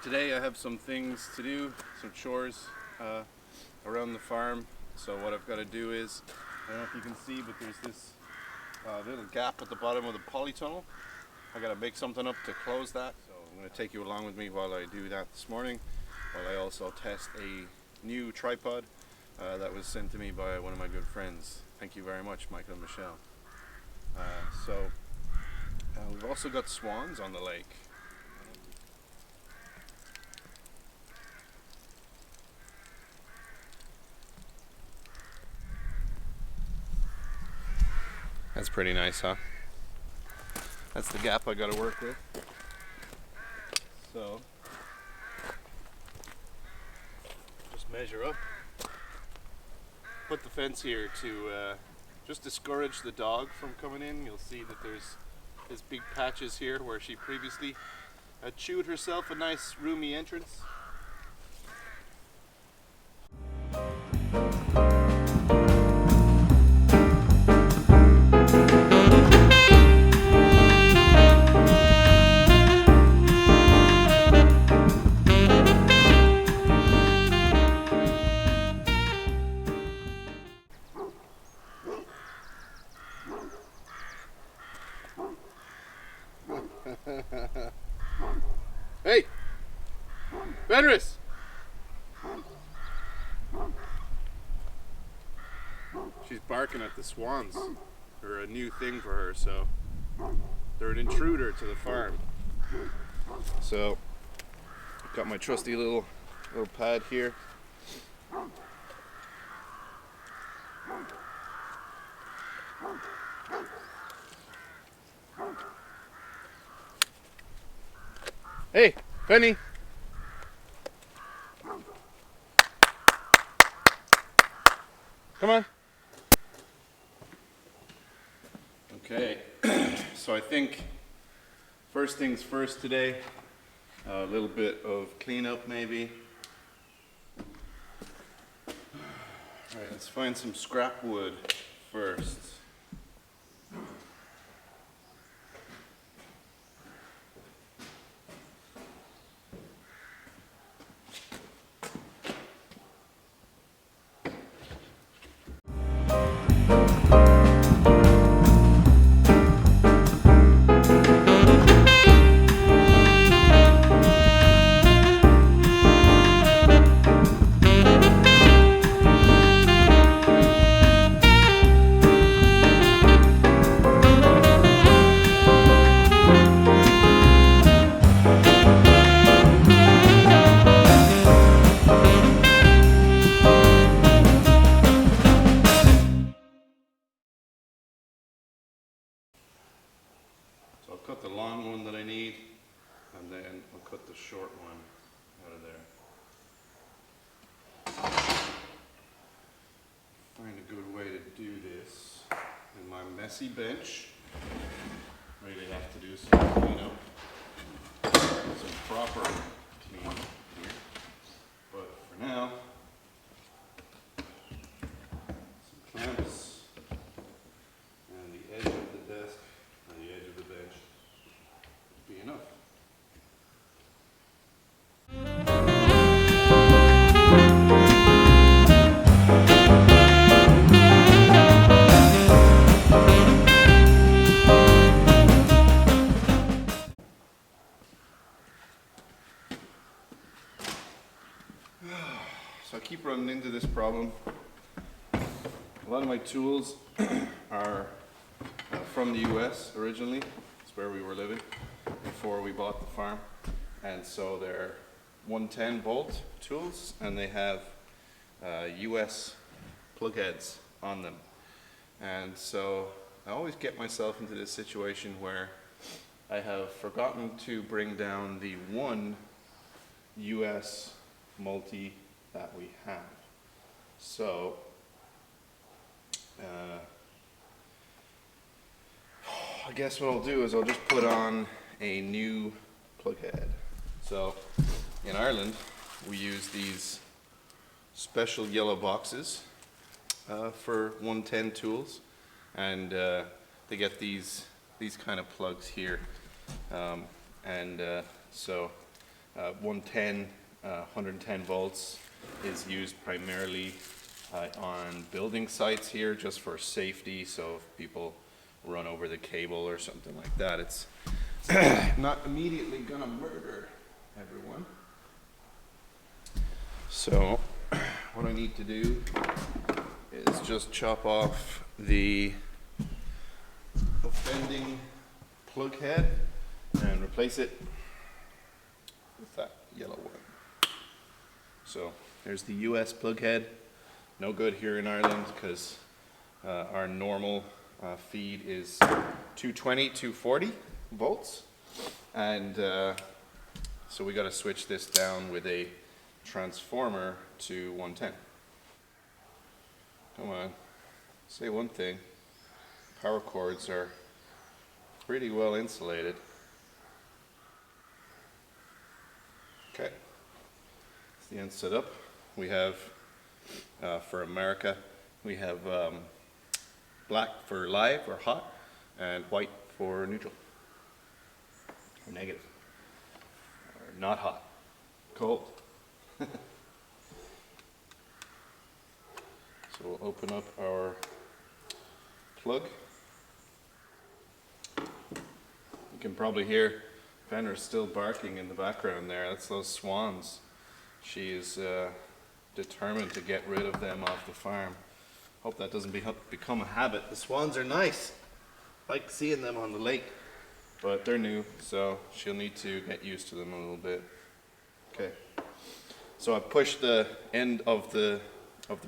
Today I have some things to do, some chores around the farm. So what I've got to do is, I don't know if you can see, but there's this little gap at the bottom of the polytunnel. I got to make something up to close that. So I'm going to take you along with me while I do that this morning, while I also test a new tripod that was sent to me by one of my good friends. Thank you very much, Michael and Michelle. We've also got swans on the lake. That's pretty nice, huh? That's the gap I gotta work with. So, just measure up. Put the fence here to just discourage the dog from coming in. You'll see that there's big patches here where she previously had chewed herself a nice roomy entrance. Hey! Fenris! She's barking at the swans. They're a new thing for her, so they're an intruder to the farm. So, I've got my trusty little pad here. Hey, Penny! Come on. Okay, so I think first things first today, a little bit of cleanup maybe. Alright, let's find some scrap wood first. So I'll cut the long one that I need, and then I'll cut the short one out of there. Find a good way to do this. In my messy bench, really have to do some cleanup, some proper cleanup here. But for now, some clamps and the edge of the desk and the edge of the bench would be enough. So I keep running into this problem. A lot of my tools are from the US originally. It's where we were living before we bought the farm. And so they're 110 volt tools, and they have US plug heads on them. And so I always get myself into this situation where I have forgotten to bring down the one US multi that we have. So I guess what I'll do is I'll just put on a new plug head. So in Ireland we use these special yellow boxes for 110 tools, and they get these kind of plugs here, so 110 volts is used primarily on building sites here, just for safety. So if people run over the cable or something like that, it's not immediately gonna murder everyone. So what I need to do is just chop off the offending plug head and replace it with that yellow one. So there's the US plug head. No good here in Ireland because our normal feed is 220, 240 volts. And so we got to switch this down with a transformer to 110. Come on, say one thing. Power cords are pretty well insulated. Okay, that's the end setup. We have, for America, we have black for live or hot, and white for neutral, or negative, or not hot, cold. So we'll open up our plug. You can probably hear Fenner's still barking in the background there. That's those swans. She is determined to get rid of them off the farm. Hope that doesn't become a habit. The swans are nice. Like seeing them on the lake, but they're new, so she'll need to get used to them a little bit. Okay. So I pushed the end of the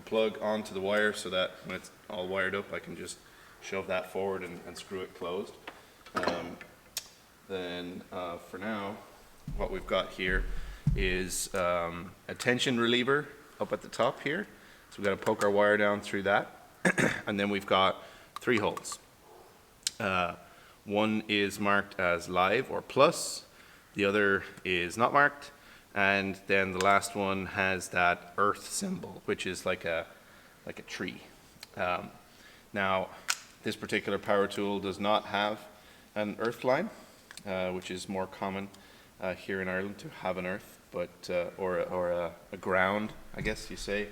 plug onto the wire so that when it's all wired up, I can just shove that forward and screw it closed. Then for now, what we've got here is a tension reliever up at the top here. So we've got to poke our wire down through that. And then we've got 3 holes. One is marked as live or plus, the other is not marked, and then the last one has that earth symbol, which is like a tree. Now, this particular power tool does not have an earth line, which is more common here in Ireland to have an earth, but or a ground, I guess you say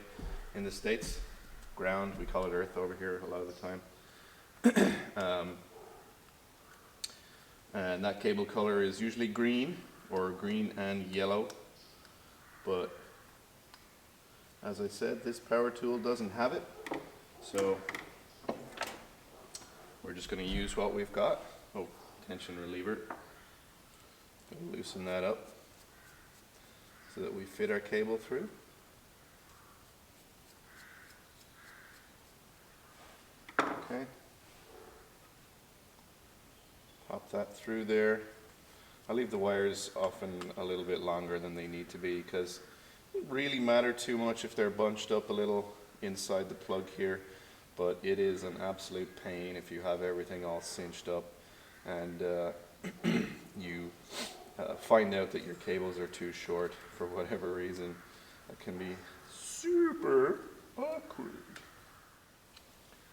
in the States. Ground, we call it earth over here a lot of the time. And that cable color is usually green, or green and yellow. But as I said, this power tool doesn't have it, so we're just going to use what we've got. Oh, tension reliever. We'll loosen that up so that we fit our cable through. Okay. Pop that through there. I leave the wires often a little bit longer than they need to be because it doesn't really matter too much if they're bunched up a little inside the plug here, but it is an absolute pain if you have everything all cinched up and you find out that your cables are too short for whatever reason. That can be super awkward.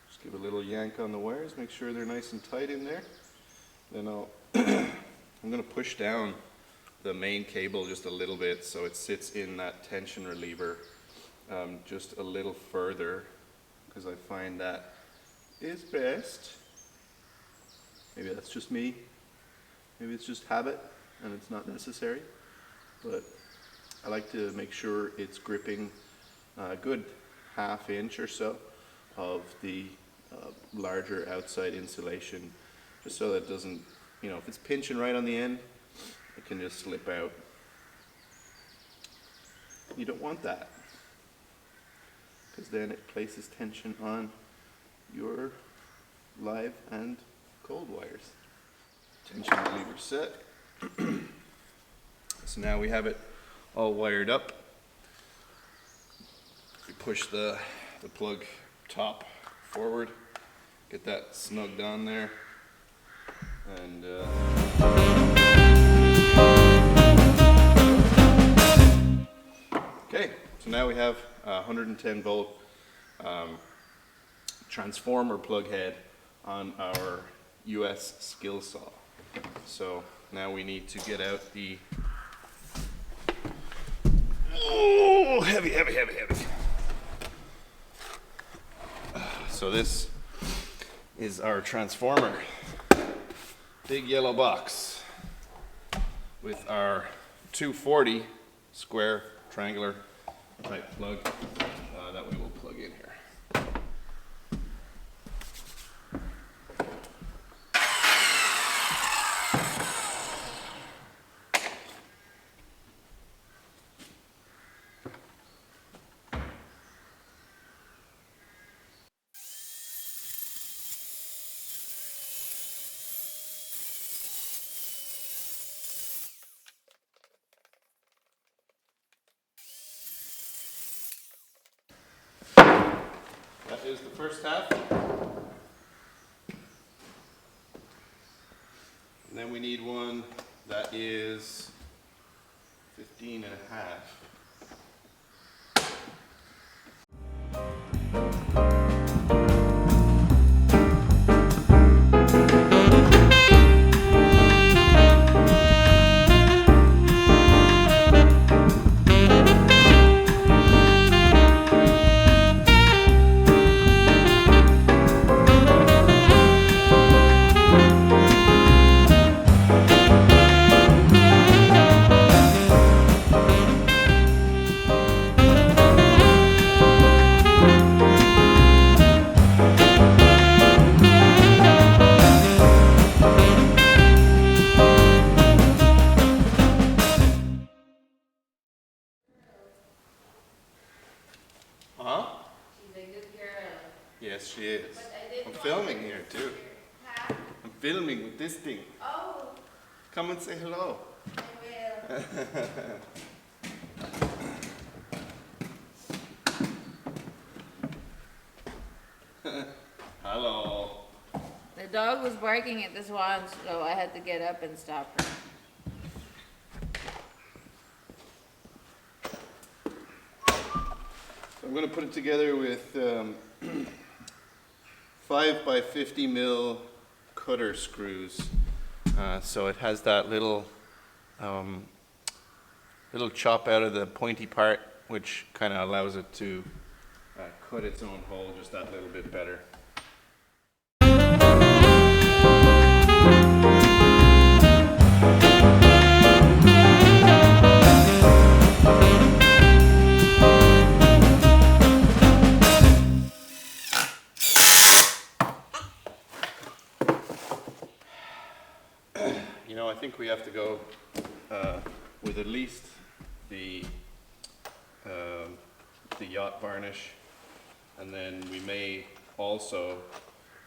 Just give a little yank on the wires, make sure they're nice and tight in there. Then I'm going to push down the main cable just a little bit so it sits in that tension reliever just a little further, because I find that is best. Maybe that's just me. Maybe it's just habit and it's not necessary. But I like to make sure it's gripping a good ½ inch or so of the larger outside insulation, just so that it doesn't, you know, if it's pinching right on the end, it can just slip out. You don't want that, because then it places tension on your live and cold wires. Tension reliever set. So now we have it all wired up. We push the plug top forward, get that snugged on there, and okay, so now we have a 110 volt transformer plug head on our US skill saw. So now we need to get out the Oh, heavy, heavy, heavy, heavy. So this is our transformer. Big yellow box with our 240 square triangular type plug that we will plug in here. That is the first half. And then we need one that is 15 and a half. Huh? She's a good girl. Yes, she is. But I didn't I'm want filming to here too. Huh? I'm filming with this thing. Oh, Come and say hello. I will. Hello. The dog was barking at the swans, so I had to get up and stop her. I'm going to put it together with 5 by 50 mil cutter screws. So it has that little chop out of the pointy part, which kind of allows it to cut its own hole just that little bit better. You know, I think we have to go with at least the yacht varnish, and then we may also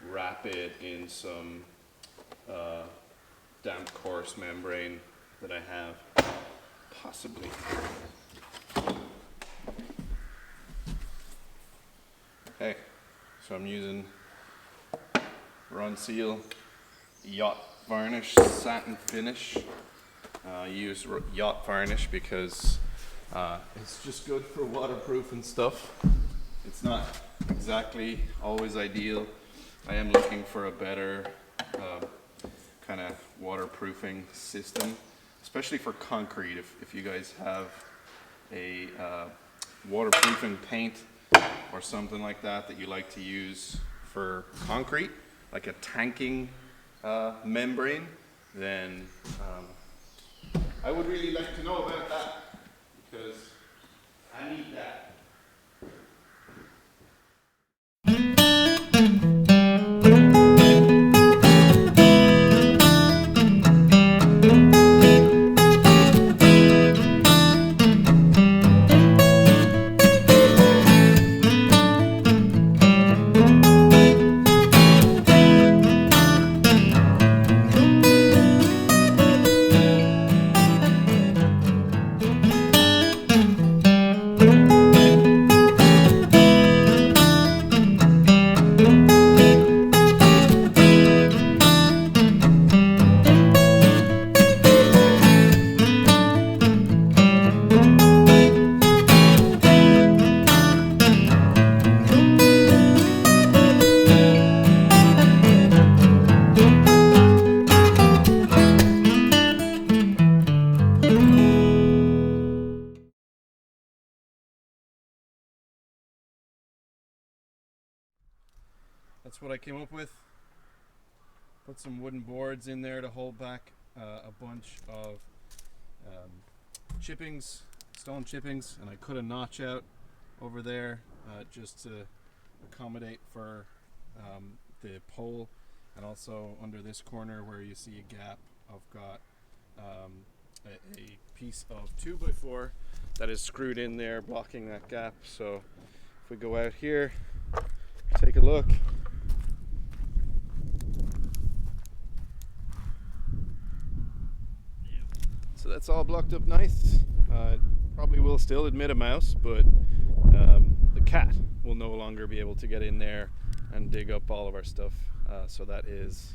wrap it in some damp coarse membrane that I have, possibly. Okay, so I'm using Ron Seal yacht varnish, satin finish. I use yacht varnish because it's just good for waterproof and stuff. It's not exactly always ideal. I am looking for a better kind of waterproofing system, especially for concrete. If you guys have a waterproofing paint or something like that you like to use for concrete, like a tanking membrane, then I would really like to know about that, because I need that. that's what I came up with. Put some wooden boards in there to hold back a bunch of chippings, stone chippings, and I cut a notch out over there just to accommodate for the pole, and also under this corner where you see a gap, I've got a piece of 2x4 that is screwed in there blocking that gap. So if we go out here, take a look. So that's all blocked up nice. Probably will still admit a mouse, but the cat will no longer be able to get in there and dig up all of our stuff. So that is